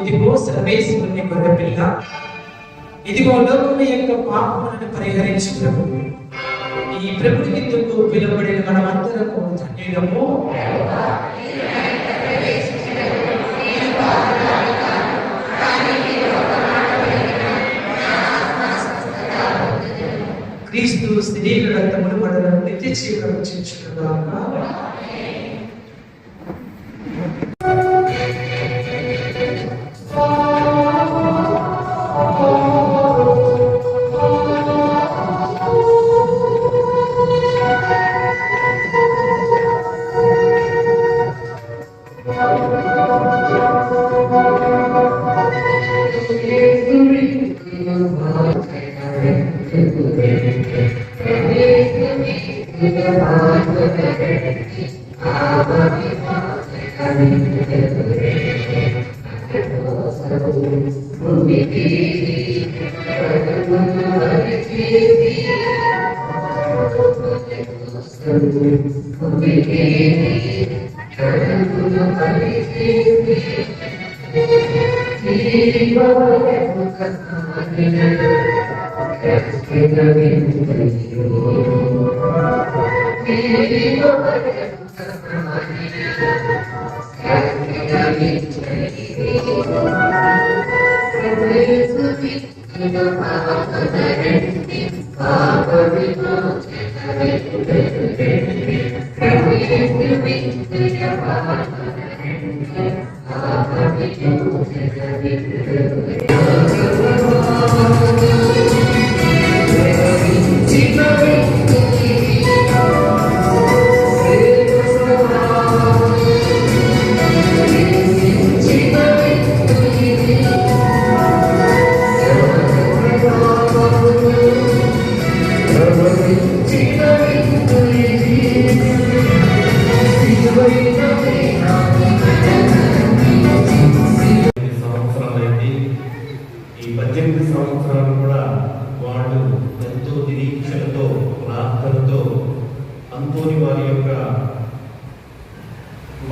ఇదిగో సర్వేశ్వరుని గొర్రెపిల్ల, ఇదిగో లోకము యొక్క పాపములను పరిహరించు ప్రభు. ఈ ప్రభుని ఎందుకు పిలువబడిన మనమందరము ధన్యులము. క్రీస్తు శరీర రక్తములు మనలను నిత్య జీవనం చేర్చుకున్నాక.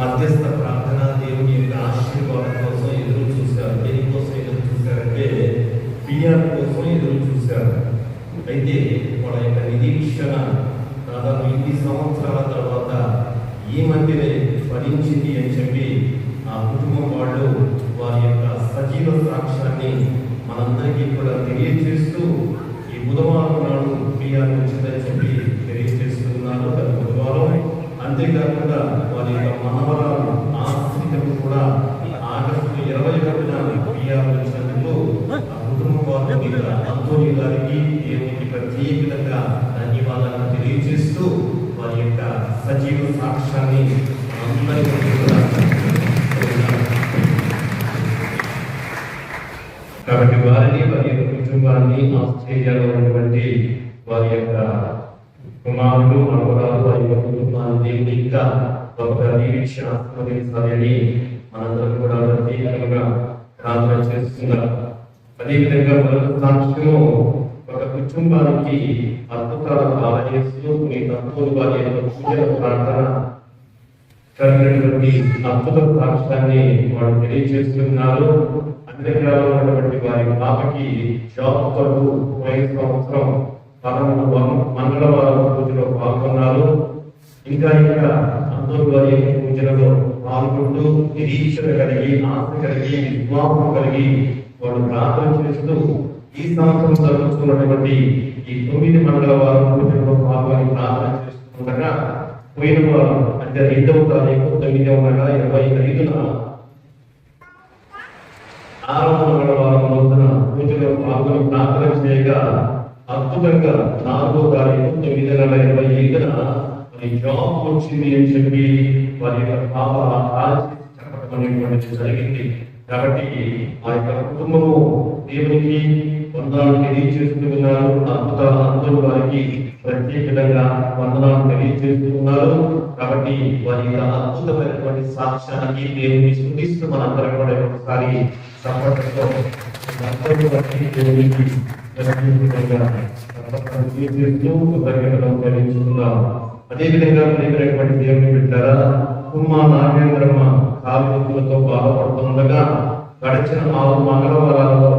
మధ్యస్థ ప్రార్థన దేవుని యొక్క ఆశీర్వాదం కోసం ఎదురు చూశారు. దేనికోసం ఎదురు చూశారంటే పిఆర్ కోసం ఎదురు చూశారు. అయితే వాళ్ళ యొక్క నిరీక్షణ దాదాపు 8 సంవత్సరాల తర్వాత ఈ మధ్యనే ఫలించింది అని చెప్పి ఆ కుటుంబం వాళ్ళు వారి యొక్క సజీవ సాక్ష్యాన్ని మనందరికీ కూడా తెలియజేస్తూ ఈ బుధవారం నాడు పిఆర్ వచ్చిందని చెప్పి తెలియజేస్తున్నారు. గత బుధవారం. అంతేకాకుండా వారి యొక్క మనవరాలు ఆశ్రితకు కూడా ఆగస్టు 21న పిఆర్ వచ్చినందుకు ఆ కుటుంబం వారు అంతోని గారికి దేవునికి ప్రత్యేకంగా ధన్యవాదాలను తెలియజేస్తూ వారి యొక్క సజీవ సాక్ష్యాన్ని అందరికీ కూడా కాబట్టి వారిని వారి యొక్క కుటుంబాన్ని ఆస్ట్రేలియాలో ఉన్నటువంటి వారి యొక్క కుమారులు మనవరాలు వారి యొక్క కుటుంబాన్ని దేవుని ఇంకా ఒక దీవించి ఆశీర్వదించాలని మనందరం కూడా ప్రత్యేకంగా ప్రార్థన చేస్తున్నారు. అదేవిధంగా మరొక సాక్ష్యము ఒక కుటుంబానికి అద్భుతాలు ఆలయిస్తూ మీ తత్తులు వారి యొక్క పూజల ప్రార్థన కలిగినటువంటి అద్భుత సాక్ష్యాన్ని వారు తెలియజేస్తున్నారు. అమెరికాలో ఉన్నటువంటి వారి పాపకి జాబ్ కొరకు పోయిన సంవత్సరం మంగళవారం పూజలో పాల్గొన్నారు. ఇంకా అందరూ వారి పూజలలో పాల్గొంటూ నిరీక్షణ కలిగి ఆశ కలిగి విశ్వాసం కలిగి వాడు ప్రార్థన చేస్తూ ఈ సంవత్సరం జరుగుతున్నటువంటి ఈ 9 మంగళవారం పూజలో పాల్గొని ప్రార్థన చేస్తుండగా పోయిన వారం అంటే 2వ తారీఖు 9వ నెల 25న 6వ మంగళవారం రోజున పూజలో పాల్గొని ప్రార్థన చేయగా అద్భుతంగా 4వ తారీఖు 9 నెల 25న జాబ్ వచ్చింది అని చెప్పి వారి యొక్క పాప అనేటువంటిది జరిగింది. కాబట్టి ఆ యొక్క కుటుంబము దేవునికి వందనాలు తెలియజేస్తూ ఉన్నారు. అద్భుతాలు వారికి ప్రత్యేకంగా వందనాలు తెలియజేస్తూ ఉన్నారు. కాబట్టి వారి యొక్క అద్భుతమైనటువంటి సాక్ష్యానికి దేవుని స్తుతిస్తూ మనందరం కూడా ఒకసారి సపోర్ట్తో దేవునికి అదేవిధంగా ప్రేమైనటువంటి దేవుని బిడ్డారా, కుమ్మా నాగేంద్రమ్మ కాలువలతో బాధపడుతుండగా గడిచిన 6 మంగళవారాలలో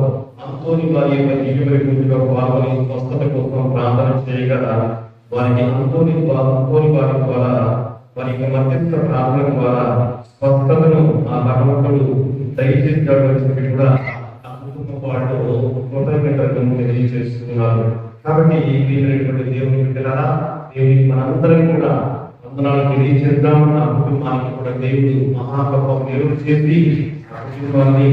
అంతోని వారి యొక్క దివ్యబలి పూజలో పాల్గొని స్వస్థత కోసం ప్రార్థన చేయగా వారికి అంతోని వారి ద్వారా వారి యొక్క మధ్యస్థ ప్రార్థన ద్వారా స్వస్థతను ఆ భగవంతుడు దయచేస్తాడు అని చెప్పి కూడా ఆ కుటుంబ వాళ్ళు కృతజ్ఞతలను తెలియజేస్తున్నారు. కాబట్టి ప్రియమైనటువంటి దేవుని బిడ్డలారా, దేవునికి మనందరం కూడా వందనాలు తెలియజేద్దాం. ఆ కుటుంబానికి కూడా దేవుడు మహాగొప్ప మేలు చేసి ఆ కుటుంబాన్ని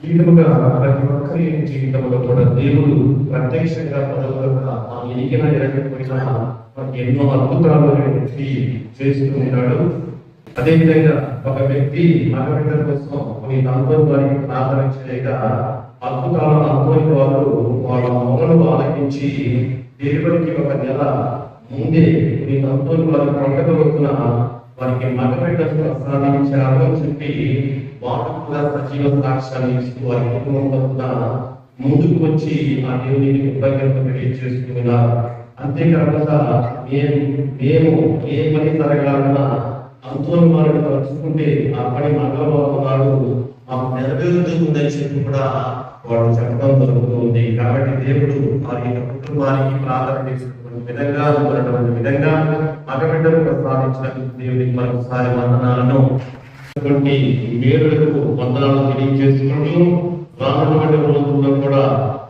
ఈ విధంగా ప్రతి ఒక్కరి జీవితంలో కూడా దేవుడు ప్రత్యక్షంగా ఎగిన ఎరగకపోయినా మనకి ఎన్నో అద్భుతాలు చేస్తూ ఉన్నాడు. అదేవిధంగా ఒక వ్యక్తి మగబిడ్డ కోసం కొన్ని తండ్రుల వారికి ప్రార్థన చేయగా అద్భుతాలను అనుకోని వారు వాళ్ళ మొగలు ఆలకించి డెలివరీకి 1 నెల ముందే కొన్ని తండ్రుల వారి పండుగ రోజున వారికి మగబిడ్డను ప్రసాదించారు అని చెప్పి వారు కూడా సజీవ సాక్ష్యాన్ని ఇస్తూ వారి కుటుంబంలో ముందుకు వచ్చి ఆ దేవునికి కృతజ్ఞతలు తెలియజేస్తున్నారు. అంతేకాకుండా మేము ఏ పని జరగాలన్నా అంతోని వారిని తలుచుకుంటే ఆ పని మంగళవారం నాడు మాకు నెరవేరుతుందని చెప్పి కూడా వాళ్ళు చెప్పడం జరుగుతుంది. కాబట్టి దేవుడు వారి యొక్క కుటుంబానికి ప్రార్థన చేసుకున్న విధంగా ఉన్నటువంటి విధంగా మగబిడ్డను ప్రసాదించిన దేవునికి మరొకసారి వందనాలను మేలులకు వందనాలు తెలియజేసుకుంటూ రానున్నటువంటి రోజుల్లో కూడా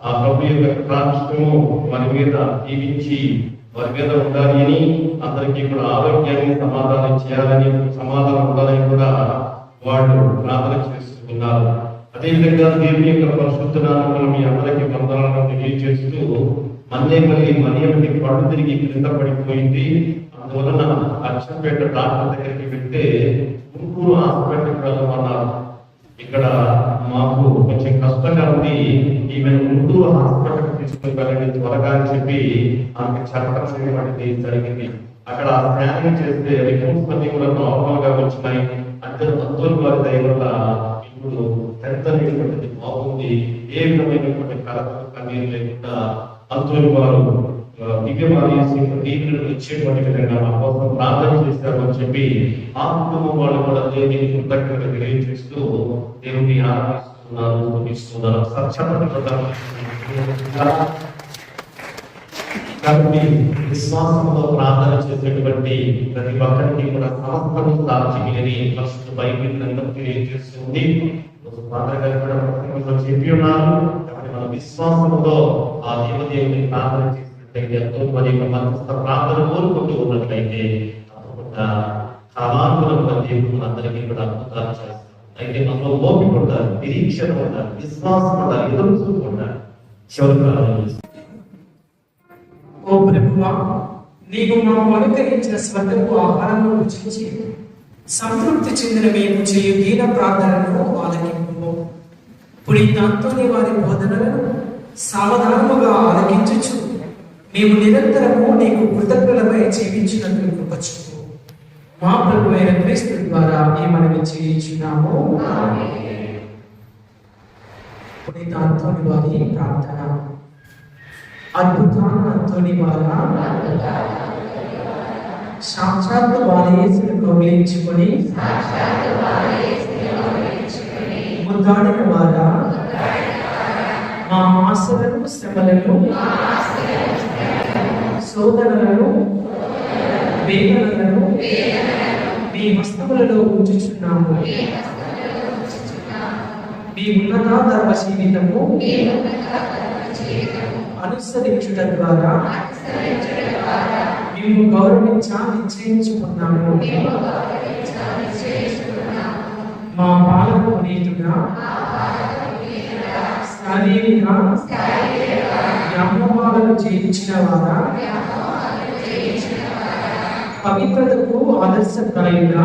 ఆ ప్రభు యొక్క కటాక్షము వారి మీద జీవించి వారి మీద ఉండాలి అని, అందరికీ కూడా ఆరోగ్యాన్ని సమాధానం ఉండాలని కూడా వాళ్ళు ప్రార్థన చేస్తున్నారు. అదేవిధంగా దేవుని యొక్క పరిశుద్ధ నామములో మీ అందరికీ వందనాలను తెలియజేస్తూ మళ్ళీ మరియమ్మకి పళ్ళు తిరిగి కింద పడిపోయింది. అందువలన అచ్చంపేట డాక్టర్ దగ్గరికి వెళ్తే గుంటూరు హాస్పిటల్కి వెళ్ళమన్నారు. ఇక్కడ మాకు కొంచెం కష్టంగా ఉంది, ఈమెను గుంటూరు హాస్పిటల్కి తీసుకుని వెళ్ళండి త్వరగా అని చెప్పి ఆమెకు చెప్పడం చేయబడింది జరిగింది. అక్కడ స్కానింగ్ చేస్తే రిపోర్ట్స్ అన్ని కూడా నార్మల్ గా వచ్చినాయి. అంతోని వారి దయ వల్ల ఇప్పుడు పెద్దమైనటువంటిది బాగుంది, ఏ విధమైనటువంటి కన్నీరు లేకుండా అంతోని వారు దీవులను ఇచ్చేటువంటి విధంగా మా కోసం ప్రార్థన చేస్తారు అని చెప్పి ఆ కుటుంబం వాళ్ళు కూడా దేవుని కృతజ్ఞత తెలియజేస్తూ దేవుని ఆరాధిస్తున్నారు. కాబట్టి విశ్వాసంతో ప్రార్థన చేసేటువంటి ప్రతి ఒక్కరికి కూడా సమస్తము సాక్షి అని ఫస్ట్ బైబిల్ గ్రంథం తెలియజేస్తుంది. చెప్పి ఉన్నారు. కాబట్టి మన విశ్వాసంతో ఆ దేవదేవుని ప్రార్థన చేసినట్లయితే ఎంతో మరి మధ్యస్థ ప్రార్థన కోరుకుంటూ ఉన్నట్లయితే తప్పకుండా సమానుల దేవుడు అందరికీ కూడా అద్భుతాలు చేస్తారు. అయితే మనలో ఓపిక ఉండాలి, నిరీక్షణ ఉండాలి, విశ్వాసం ఉండాలి, ఎదురు చూపు ఉండాలి. చివరి ప్రార్థన చేస్తారు. ఓ ప్రభువా, నీవు మాకు అనుగ్రహించిన స్వర్గపు ఆహారము రుచించి సంతృప్తి చెందిన మేము చేయు దీన ప్రార్థనను ఆలకింపు. పునీత అంతోని వారి బోధనలను సావధానముగా ఆలకించుచు మేము నిరంతరము నీకు కృతజ్ఞులమై జీవించినందుకు కృప చూపు. మా ప్రభు అయిన క్రీస్తు ద్వారా ఈ మనవి చేయించున్నాము. పునీత అంతోని వారి ప్రార్థన. అద్భుతాన అంతోని వారా సాక్షాత్తు బాలయేసును కౌగిలించుకొని ముద్దాడిన వారా మా ఆశలను శ్రమలను శోధనలను వేదనలను మీ హస్తములలో ఉంచుచున్నాము. మీ ఉన్నత ధర్మ జీవితము అనుసరించుట ద్వారా మేము నిశ్చయించుకున్నాము. మా పాలకు నీతుగా శారీరక వ్యామోహాలను జయించిన వారా పవిత్రతకు ఆదర్శప్రాయుడా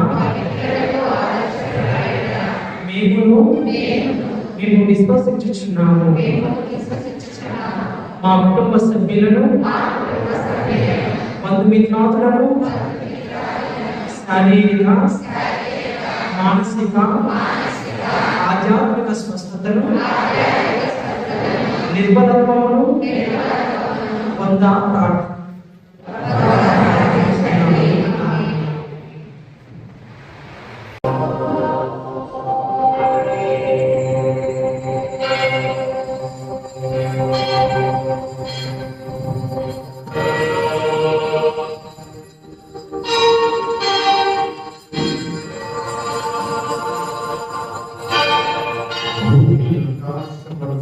మేము నిన్ను విశ్వసించుచున్నాము. మా కుటుంబ సభ్యులను, బంధుమిత్రాదులను శారీరక, మానసిక, ఆధ్యాత్మిక స్వస్థతను, నిర్బలత్వమును పొందా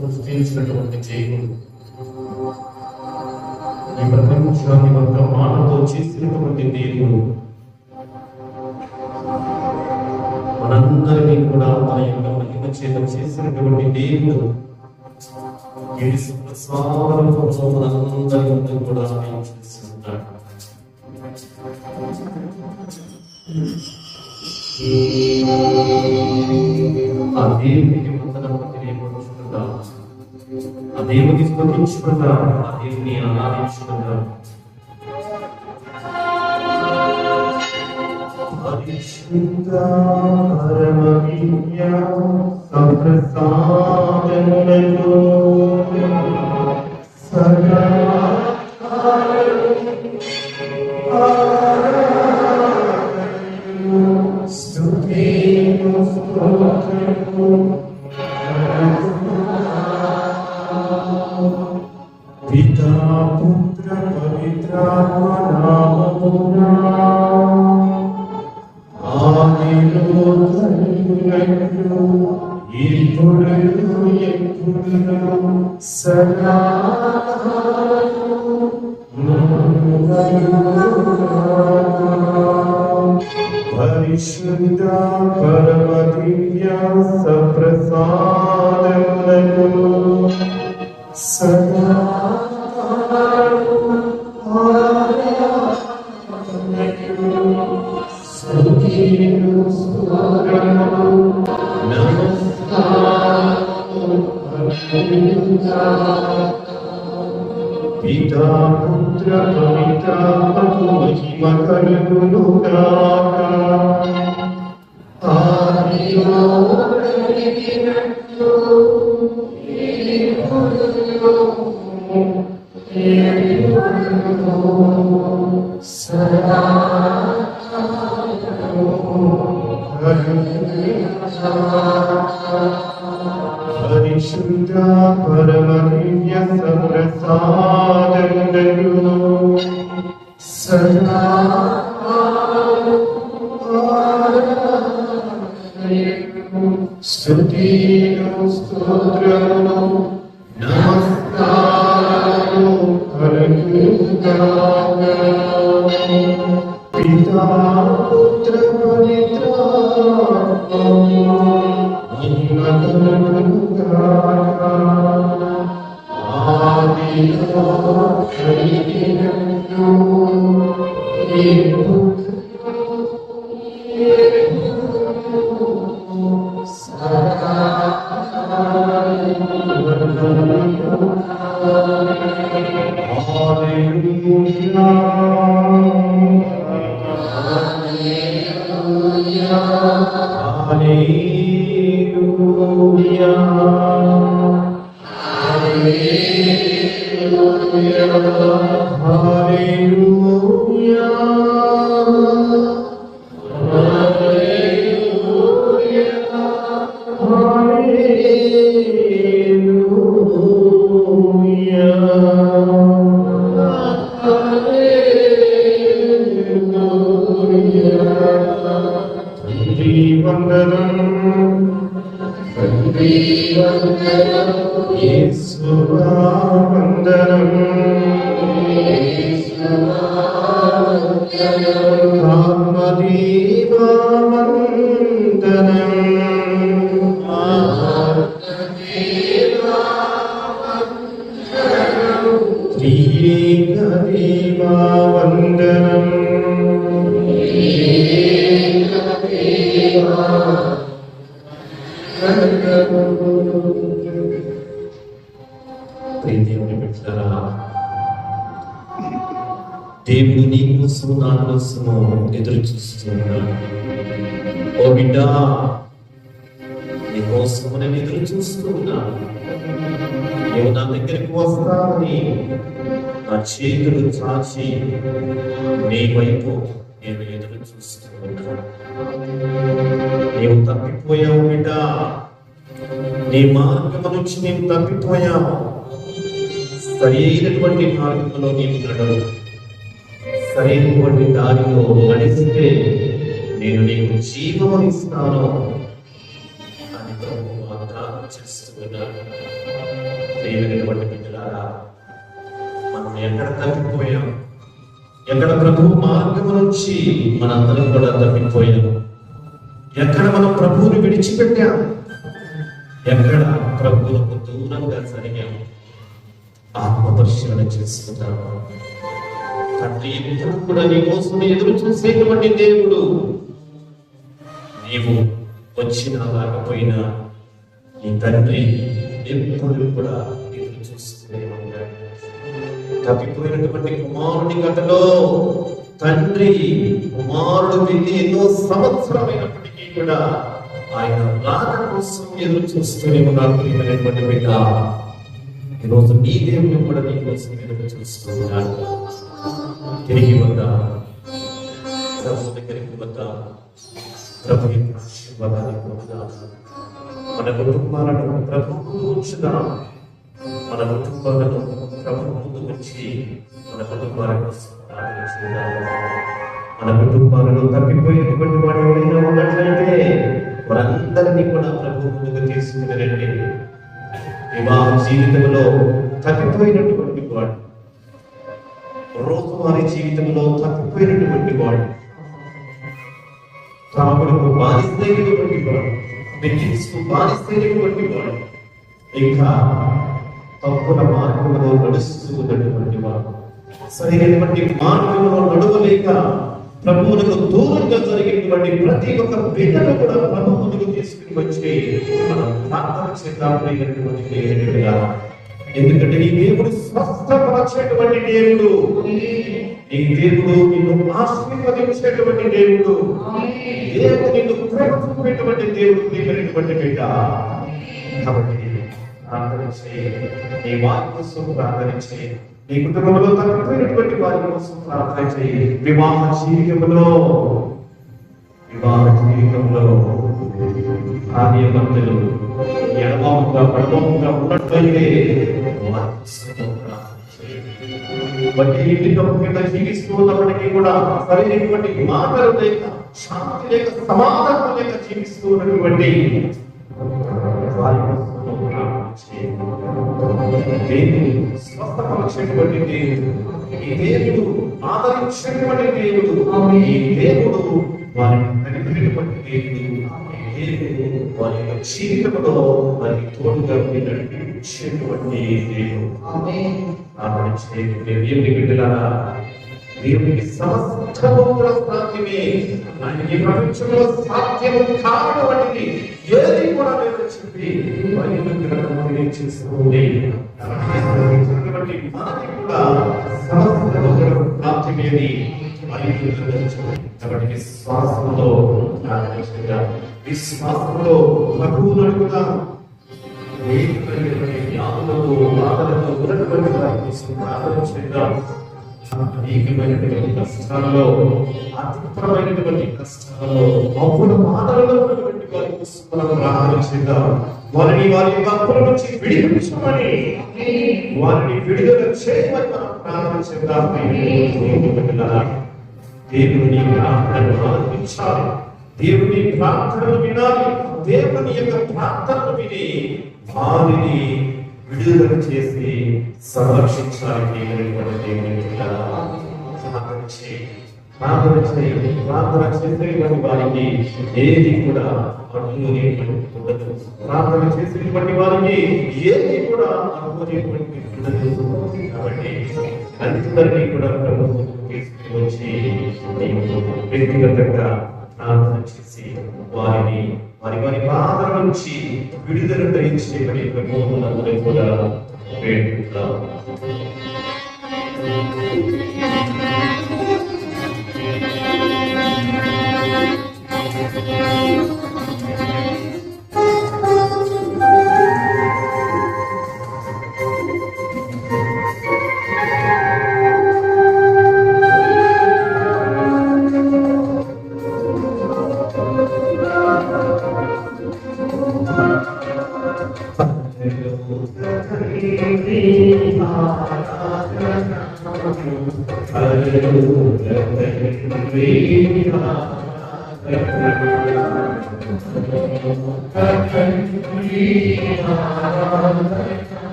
సృష్టించినటువంటి దేవుడు ఈ ప్రపంచాన్ని ఒక మాటతో చేసినటువంటి దేవుడు మనందరినీ కూడా తన యొక్క మహిమ చేత చేసినటువంటి దేవుడు యేసు ప్రసాదంతో మనందరినీ కూడా ఆయన చేస్తున్నాడు. ఆ దేవునికి వందనము తెలియపరుచుకుందాం, ఆ దేవుని స్తుతించుకుందాం, ఆ దేవుని ఆరాధించుకుందాం. పరిశుద్ధ పరమ దివ్య సంప్రసాదములకు సదా స్తుతియు స్తోత్రము పితా పుత్ర పవిత్రాత్మ నామమున ఆదిలో కలిగినట్లు ఇప్పుడు ఎప్పుడు సదా పరిశుద్ధ పరమ దివ్య సప్రసాదములకు సదా స్తుతియు స్తోత్రము నమస్కారము పితా పుత్ర పవిత్రాత్మకు మహిమ కలుగును గాక. ఆదిలో కలిగినట్లు సదా పరిశుద్ధ పరమ దివ్య సప్రసాదములకు సదా స్తుతియు స్తోత్రము నమస్కారము కలుగుగాక. పితా పుత్ర పవిత్రాత్మకు మహిమ కలుగుగాక. ఆదిలో కలిగినట్లు ఇప్పుడు సదా వందనం నా కోసము ఎదురు చూస్తున్నాను. ఓ బిడ్డ, నీ కోసము నేను ఎదురు చూస్తున్నాను. నీవు నా దగ్గరికి వస్తావని నా చేతులు చాచి నీ వైపు నేను ఎదురు చూస్తున్నాను. నీవు తప్పిపోయావు బిడ్డ, నీ మార్గం నుంచి నీవు తప్పిపోయావు. సరైనటువంటి మార్గంలో నీవు నడవు. సరైనటువంటి దారిలో నడిస్తే నేను నీకు జీవము ఇస్తాను అని ప్రభువు వాగ్దానం చేస్తున్నాడు. ప్రియమైనటువంటి బిడ్డలారా, మనం ఎక్కడ తప్పిపోయాం, ఎక్కడ ప్రభు మార్గము నుంచి మనందరం కూడా తప్పిపోయాం, ఎక్కడ మనం ప్రభువుని విడిచిపెట్టాం, ఎక్కడ ప్రభువులకు దూరంగా జరిగాం, ఆత్మపరిశీలన చేసుకుంటాము. తండ్రి ఎప్పుడు కూడా నీ కోసం ఎదురు చూసేటువంటి దేవుడు. నీవు వచ్చినా రాకపోయినా నీ తండ్రి ఎప్పుడు కూడా ఎదురు చూస్తూనే ఉన్నాడు. తప్పిపోయినటువంటి కుమారుని కథలో తండ్రి కుమారుడు వెళ్ళి ఎన్నో సంవత్సరమైనప్పటికీ కూడా ఆయన రాక కోసం ఎదురు చూస్తూనే ఉన్నాడు. ప్రియమైనటువంటి బిడ్డ, ఈరోజు నీ దేవుడు కూడా నీ కోసం ఎదురు చూస్తున్నాడు. తిరిగి వద్దా, ప్రభు దగ్గరికి వద్దా, ప్రభు ఆశీర్వాదానికి వద్దా. మన కుటుంబాలను ప్రభు ముందు ఉంచుదాం. మన కుటుంబాలను ప్రభు ముందు ఉంచి మన కుటుంబాల కోసం ప్రార్థన చేద్దాం. మన కుటుంబాలలో తప్పిపోయినటువంటి వాడు ఎవరైనా ఉన్నట్లయితే వారందరినీ కూడా ప్రభు ముందుకు తీసుకుని రండి. వివాహ జీవితంలో తప్పిపోయినటువంటి వాడు, రోజువారీ జీవితంలో తప్పిపోయినటువంటి వాడు, తాగుడుకు బాధిస్తైనటువంటి వాడు, బెట్టింగ్స్కు బాధిస్తైనటువంటి వాడు, ఇంకా తప్పుల మార్గంలో నడుస్తూ ఉన్నటువంటి వాడు, సరైనటువంటి మార్గంలో నడవలేక ప్రభువులకు దూరంగా జరిగినటువంటి ప్రతి ఒక్క బిడ్డను కూడా ప్రభువులకు తీసుకుని వచ్చి మనం ప్రార్థన చేద్దామైనటువంటి దేవుడిగా. ఎందుకంటే ఈ దేవుడు స్వస్థపరచేటువంటి దేవుడు, ఈ దేవుడు నిన్ను ఆశీర్వదించేటువంటి దేవుడు, దేవుడు నిన్ను ప్రేమించేటువంటి దేవుడు. ప్రియమైనటువంటి బిడ్డ, కాబట్టి ప్రార్థన చేయి, నీ వారి కోసం ప్రార్థన చేయి, నీ కుటుంబంలో తప్పిపోయినటువంటి వారి కోసం ప్రార్థన చేయి. వివాహ జీవితంలో కార్యకర్తలు ఎడమముగా పడమముగా ఉన్నట్లయితే బట్టి ఇంటి కింద జీవిస్తూ ఉన్నప్పటికీ కూడా సరైనటువంటి మాటలు లేక, శాంతి లేక, సమాధానం లేక జీవిస్తూ ఉన్నటువంటి వారి దేవుడు స్వస్థపరిచేటువంటి దేవుడు, ఈ దేవుడు ఆదరించేటువంటి దేవుడు, ఈ దేవుడు వారిని కలిగినటువంటి దేవుడు, ఈ దేవుడు వారి యొక్క జీవితంలో వారికి తోడుగా నడిపించేటువంటి దేవుడు. దేవుని బిడ్డలారా, దేవునికి సమస్తము కూడా సాధ్యమే. ఆయనకి ప్రపంచంలో సాధ్యము కానటువంటిది ఏది కూడా లేదని చెప్పి చేస్తుంది. మనకి కూడా సమస్తము కూడా సాధ్యమేది. కాబట్టి విశ్వాసంతో విశ్వాసంలో ప్రభువును అడుగుదాం. వ్యాధులతో బాధలతో ఉన్నటువంటి వారి కోసం ప్రార్థన చేద్దాం. అనేకమైనటువంటి కష్టాలలో, అద్భుతమైనటువంటి కష్టాలలో, అప్పుల బాధలలో ఉన్నటువంటి వారి కోసం మనం ప్రార్థన చేద్దాం. వారిని వారి యొక్క అప్పుల నుంచి విడిపించమని, వారిని విడుదల చేయమని మనం ప్రార్థన చేద్దాం. దేవుని ప్రార్థనను ఆలకించాలి, దేవుని ప్రార్థనను వినాలి, దేవుని యొక్క ప్రార్థనను విని వారిని విడుదల చేసి సంరక్షించాలి. ప్రార్థన చేసేటువంటి వారికి ఏది కూడా అడ్డునేటువంటి ఉండదు. ప్రార్థన చేసేటువంటి వారికి ఏది కూడా అడ్డునేటువంటి ఉండదు. కాబట్టి అందరినీ కూడా ప్రభుత్వం తీసుకుని వచ్చి వ్యక్తిగతంగా ప్రార్థన చేసి వారిని వారి వారి బాధల నుంచి విడుదల ధరించేటువంటి ప్రభువులందరూ కూడా వేడుకుంటాం.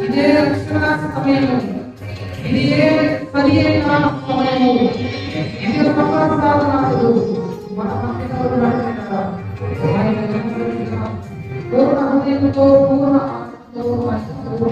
ఇదే రక్షణ సమయము, ఇదే సరి అయిన సమయము, ఇదే సాధనాలు మన మధ్యలో పూర్ణ హృదయంతో పూర్ణ ఆత్మతో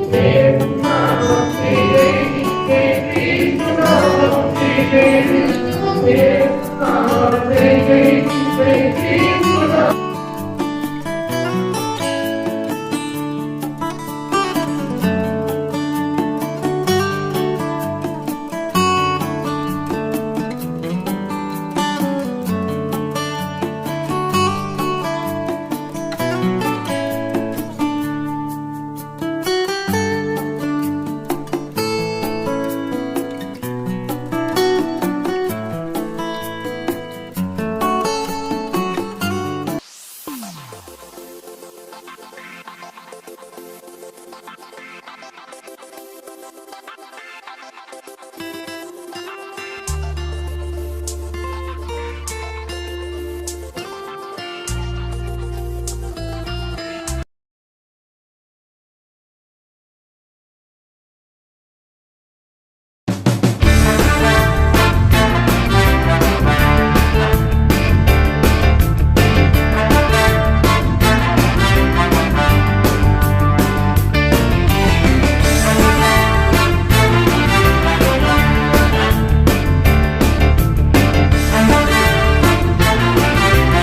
Thank you.